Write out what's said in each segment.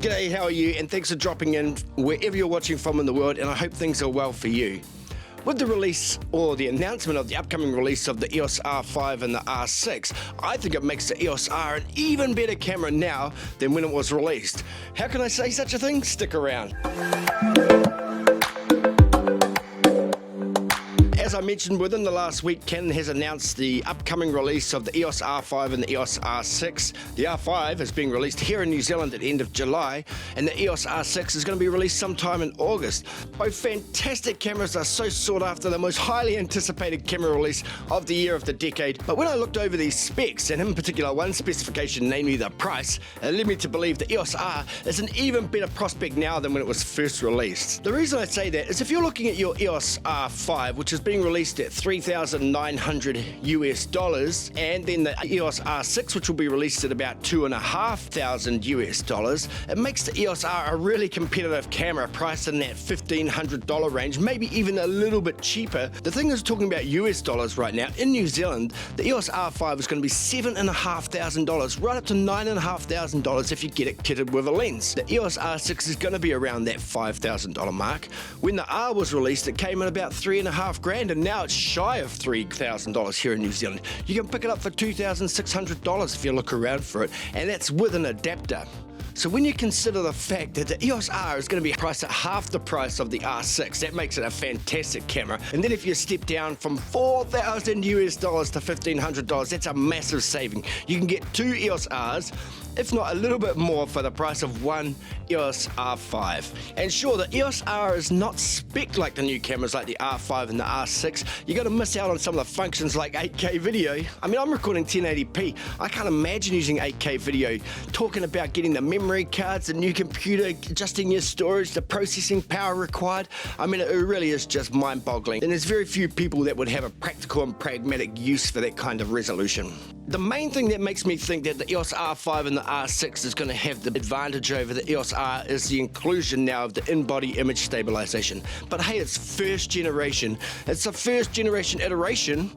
G'day, how are you? And thanks for dropping in wherever you're watching from in the world, and I hope things are well for you. With the release or the announcement of the upcoming release of the EOS R5 and the R6, I think it makes the EOS R an even better camera now than when it was released. How can I say such a thing? Stick around. As I mentioned, within the last week, Canon has announced the upcoming release of the EOS R5 and the EOS R6. The R5 is being released here in New Zealand at the end of July, and the EOS R6 is going to be released sometime in August. Both fantastic cameras are so sought after, the most highly anticipated camera release of the year of the decade. But when I looked over these specs, and in particular one specification, namely the price, it led me to believe the EOS R is an even better prospect now than when it was first released. The reason I say that is if you're looking at your EOS R5, which is being released at $3,900 and then the EOS R6, which will be released at about $2,500, it makes the EOS R a really competitive camera priced in that $1,500 range, maybe even a little bit cheaper. The thing is, talking about US dollars right now, in New Zealand, the EOS R5 is going to be $7,500, right up to $9,500 if you get it kitted with a lens. The EOS R6 is going to be around that $5,000 mark. When the R was released, it came in about $3,500, and now it's shy of $3,000 here in New Zealand. You can pick it up for $2,600 if you look around for it, and that's with an adapter. So when you consider the fact that the EOS R is going to be priced at half the price of the R6, that makes it a fantastic camera. And then if you step down from $4,000 US dollars to $1,500, that's a massive saving. You can get two EOS Rs, if not a little bit more, for the price of one EOS R5. And sure, the EOS R is not spec'd like the new cameras like the R5 and the R6. You're going to miss out on some of the functions like 8K video. I mean, I'm recording 1080p. I can't imagine using 8K video. Talking about getting the memory cards, the new computer, adjusting your storage, the processing power required. I mean, it really is just mind-boggling. And there's very few people that would have a practical and pragmatic use for that kind of resolution. The main thing that makes me think that the EOS R5 and the R6 is going to have the advantage over the EOS R is the inclusion now of the in-body image stabilization. But hey, it's first generation. It's the first generation iteration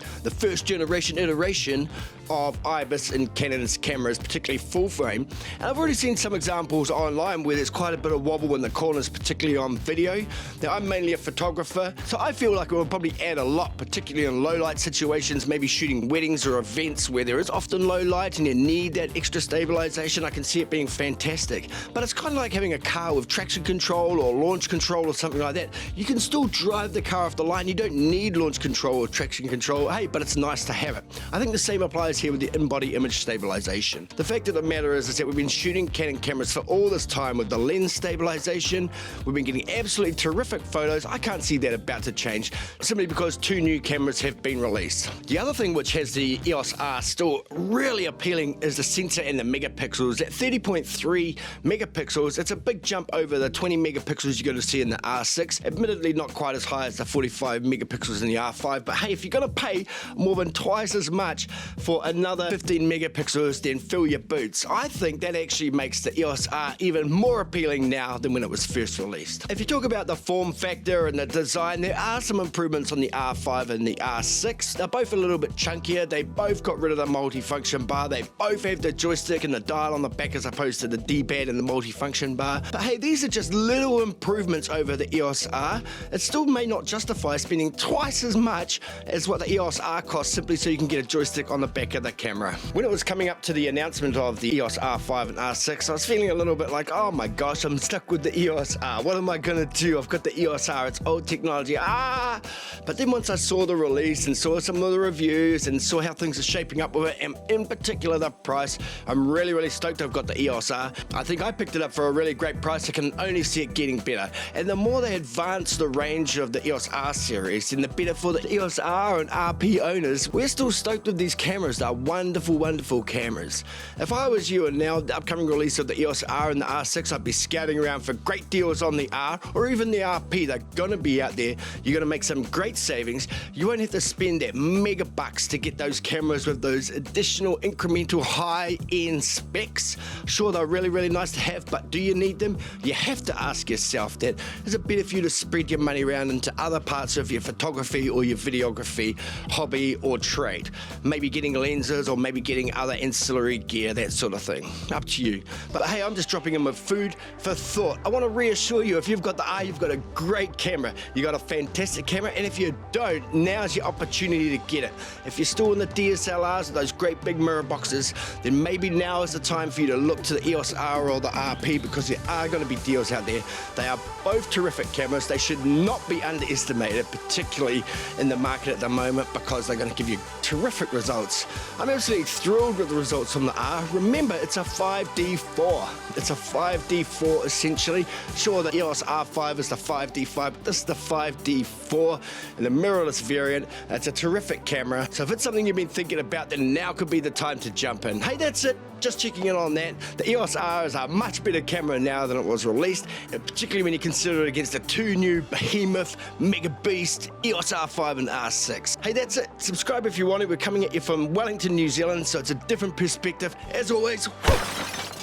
of IBIS in Canon's cameras, particularly full frame. And I've already seen some examples online where there's quite a bit of wobble in the corners, particularly on video. Now, I'm mainly a photographer, so I feel like it will probably add a lot, particularly in low light situations, maybe shooting weddings or events where there is often low light and you need that extra stabilization. I can see it being fantastic. But it's kind of like having a car with traction control or launch control or something like that. You can still drive the car off the line. You don't need launch control or traction control, hey, but it's nice to have it. I think the same applies here with the in-body image stabilization. The fact of the matter is that we've been shooting Canon cameras for all this time with the lens stabilization. We've been getting absolutely terrific photos. I can't see that about to change simply because two new cameras have been released. The other thing which has the EOS R still really appealing is the sensor and the megapixels. At 30.3 megapixels, it's a big jump over the 20 megapixels you're going to see in the R6. Admittedly, not quite as high as the 45 megapixels in the R5, but hey, if you're going to pay more than twice as much for another 15 megapixels, then fill your boots. I think that actually makes the EOS R even more appealing now than when it was first released. If you talk about the form factor and the design, there are some improvements on the R5 and the R6. They're both a little bit chunkier. They both got rid of the multifunction bar. They both have the joystick and the dial on the back as opposed to the D-pad and the multifunction bar. But hey, these are just little improvements over the EOS R. It still may not justify spending twice as much as what the EOS R costs simply so you can get a joystick on the back of the camera. When it was coming up to the announcement of the EOS R5 and R6, I was feeling a little bit like, oh my gosh, I'm stuck with the EOS R. What am I gonna do? I've got the EOS R, it's old technology. But then once I saw the release and saw some of the reviews and saw how things are shaping up with it, and in particular the price, I'm really stoked I've got the EOS R. I think I picked it up for a really great price. I can only see it getting better. And the more they advance the range of the EOS R series, then the better for the EOS R and RP owners. We're still stoked with these cameras. They're wonderful cameras. If I was you and now the upcoming release of the EOS R and the R6, I'd be scouting around for great deals on the R or even the RP. They're gonna be out there. You're gonna make some great savings. You won't have to spend that mega bucks to get those cameras with those additional incremental high-end specs. Sure, they're really, really nice to have, but do you need them? You have to ask yourself that. Is it better for you to spread your money around into other parts of your photography or your videography hobby or trade? Maybe getting lenses or maybe getting other ancillary gear, that sort of thing. Up to you. But hey, I'm just dropping in with food for thought. I want to reassure you, if you've got the R, you've got a great camera. You got a fantastic camera, and if you don't, now's your opportunity to get it. If you're still in the DSLRs, those great big mirror boxes, then maybe now is the time for you to look to the EOS R or the RP, because there are going to be deals out there. They are both terrific cameras. They should not be underestimated, particularly in the market at the moment, because they're going to give you terrific results. I'm absolutely thrilled with the results from the R. Remember, it's a 5D4. It's a 5D4 essentially. Sure, the EOS R5 is the 5D5, but this is the 5D4 and the mirrorless variant. It's a terrific camera. So if it's something you've been thinking about, then now could be the time to jump in. Hey, that's it. Just checking in on that. The EOS R is a much better camera now than it was released, and particularly when you consider it against the two new behemoth, mega beast EOS R5 and R6. Hey, that's it. Subscribe if you want it. We're coming at you from Wellington, New Zealand, so it's a different perspective. As always,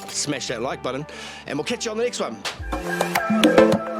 smash that like button, and we'll catch you on the next one.